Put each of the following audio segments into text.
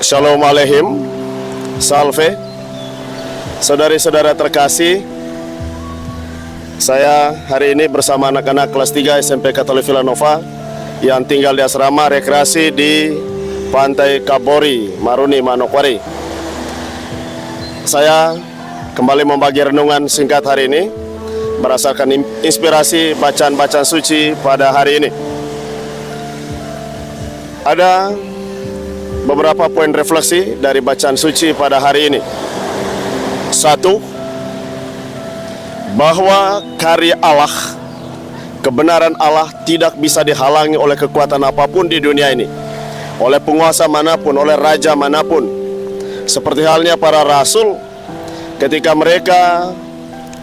Shalom Aleihim, Salve. Saudari-saudara terkasih, saya hari ini bersama anak-anak kelas 3 SMP Katolik Villanova yang tinggal di asrama rekreasi di Pantai Kabori, Maruni, Manokwari. Saya kembali membagi renungan singkat hari ini berdasarkan inspirasi bacaan-bacaan suci pada hari ini. Ada beberapa poin refleksi dari bacaan suci pada hari ini. Satu, bahwa karya Allah, kebenaran Allah tidak bisa dihalangi oleh kekuatan apapun di dunia ini, oleh penguasa manapun, oleh raja manapun. Seperti halnya para rasul ketika mereka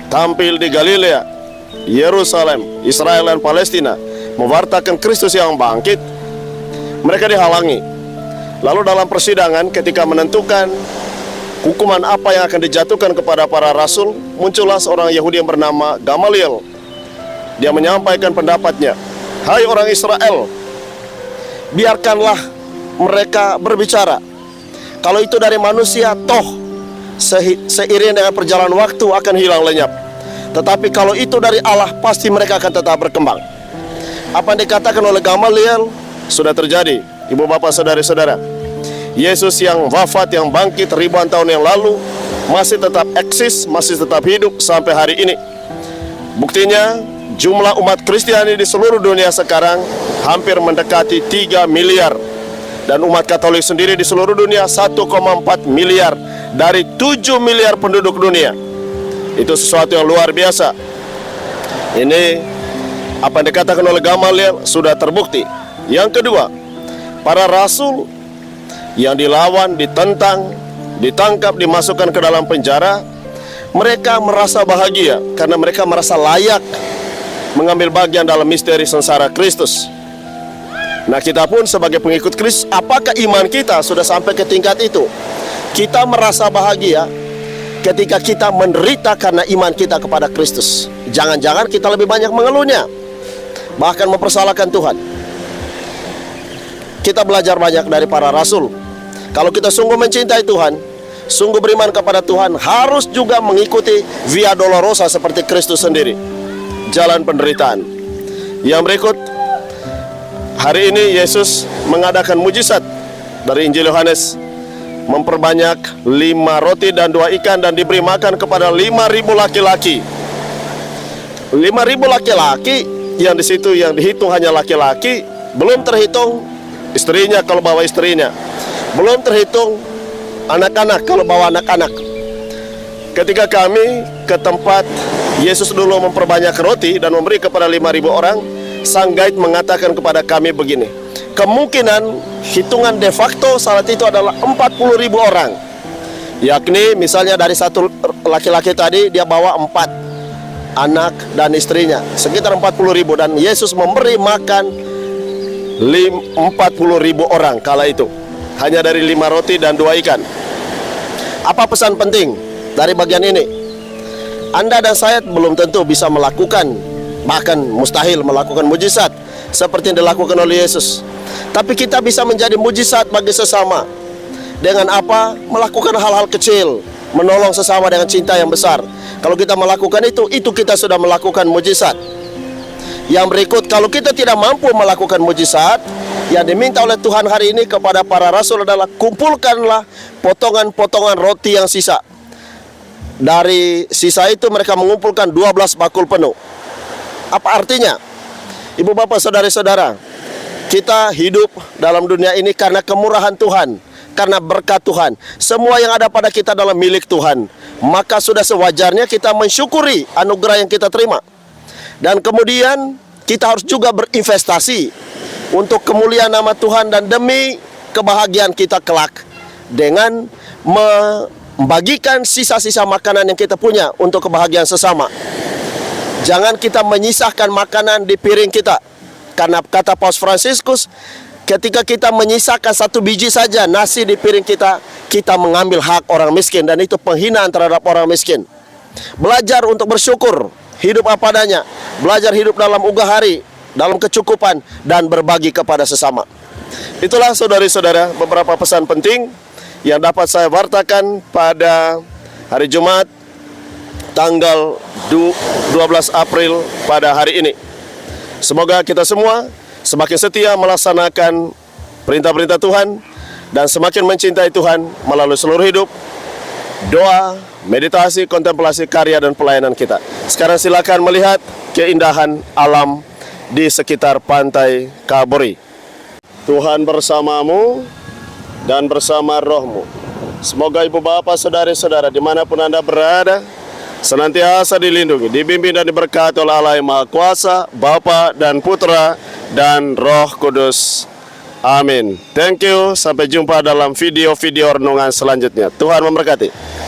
tampil di Galilea, Yerusalem, Israel dan Palestina mewartakan Kristus yang bangkit, mereka dihalangi. Lalu dalam persidangan ketika menentukan hukuman apa yang akan dijatuhkan kepada para rasul, muncullah seorang Yahudi yang bernama Gamaliel. Dia menyampaikan pendapatnya, "Hai orang Israel, biarkanlah mereka berbicara. Kalau itu dari manusia, toh seiring dengan perjalanan waktu akan hilang lenyap. Tetapi kalau itu dari Allah, pasti mereka akan tetap berkembang." Apa yang dikatakan oleh Gamaliel sudah terjadi. Ibu bapak saudari-saudara, Yesus yang wafat, yang bangkit ribuan tahun yang lalu masih tetap eksis, masih tetap hidup sampai hari ini. Buktinya jumlah umat Kristiani di seluruh dunia sekarang hampir mendekati 3 miliar. Dan umat Katolik sendiri di seluruh dunia 1,4 miliar dari 7 miliar penduduk dunia. Itu sesuatu yang luar biasa. Ini apa yang dikatakan oleh Gamaliel sudah terbukti. Yang kedua, para rasul yang dilawan, ditentang, ditangkap, dimasukkan ke dalam penjara, mereka merasa bahagia karena mereka merasa layak mengambil bagian dalam misteri sengsara Kristus. Nah, kita pun sebagai pengikut Kristus, apakah iman kita sudah sampai ke tingkat itu? Kita merasa bahagia ketika kita menderita karena iman kita kepada Kristus. Jangan-jangan kita lebih banyak mengeluhnya, bahkan mempersalahkan Tuhan. Kita belajar banyak dari para rasul. Kalau kita sungguh mencintai Tuhan, sungguh beriman kepada Tuhan, harus juga mengikuti Via Dolorosa seperti Kristus sendiri, jalan penderitaan. Yang berikut, hari ini Yesus mengadakan mujizat dari Injil Yohanes, memperbanyak 5 roti dan 2 ikan dan diberi makan kepada 5.000 laki-laki. 5.000 laki-laki yang di situ yang dihitung hanya laki-laki, belum terhitung istrinya kalau bawa istrinya, belum terhitung anak-anak kalau bawa anak-anak. Ketika kami ke tempat Yesus dulu memperbanyak roti dan memberi kepada 5.000 orang, sang guide mengatakan kepada kami begini, kemungkinan hitungan de facto saat itu adalah 40.000 orang. Yakni misalnya dari satu laki-laki tadi dia bawa 4 anak dan istrinya, sekitar 40.000, dan Yesus memberi makan 40.000 orang kala itu, hanya dari 5 roti dan 2 ikan. Apa pesan penting dari bagian ini? Anda dan saya belum tentu bisa melakukan, bahkan mustahil melakukan mujizat seperti yang dilakukan oleh Yesus. Tapi kita bisa menjadi mujizat bagi sesama. Dengan apa? Melakukan hal-hal kecil, menolong sesama dengan cinta yang besar. Kalau kita melakukan itu kita sudah melakukan mujizat. Yang berikut, kalau kita tidak mampu melakukan mujizat, yang diminta oleh Tuhan hari ini kepada para rasul adalah kumpulkanlah potongan-potongan roti yang sisa. Dari sisa itu mereka mengumpulkan 12 bakul penuh. Apa artinya? Ibu bapak saudari-saudara, kita hidup dalam dunia ini karena kemurahan Tuhan, karena berkat Tuhan. Semua yang ada pada kita adalah milik Tuhan. Maka sudah sewajarnya kita mensyukuri anugerah yang kita terima. Dan kemudian kita harus juga berinvestasi untuk kemuliaan nama Tuhan dan demi kebahagiaan kita kelak, dengan membagikan sisa-sisa makanan yang kita punya untuk kebahagiaan sesama. Jangan kita menyisahkan makanan di piring kita, karena kata Paus Fransiskus, ketika kita menyisakan 1 biji saja nasi di piring kita, kita mengambil hak orang miskin, dan itu penghinaan terhadap orang miskin. Belajar untuk bersyukur, hidup apa adanya, belajar hidup dalam ugah hari, dalam kecukupan, dan berbagi kepada sesama. Itulah saudari-saudara beberapa pesan penting yang dapat saya wartakan pada hari Jumat tanggal 12 April pada hari ini. Semoga kita semua semakin setia melaksanakan perintah-perintah Tuhan dan semakin mencintai Tuhan melalui seluruh hidup, doa, meditasi, kontemplasi, karya, dan pelayanan kita. Sekarang silakan melihat keindahan alam di sekitar pantai Kabori. Tuhan bersamamu dan bersama rohmu. Semoga ibu bapak, saudara-saudara dimanapun Anda berada, senantiasa dilindungi, dibimbing dan diberkati oleh Allah yang Maha Kuasa, Bapa dan Putra dan Roh Kudus. Amin. Thank you. Sampai jumpa dalam video-video renungan selanjutnya. Tuhan memberkati.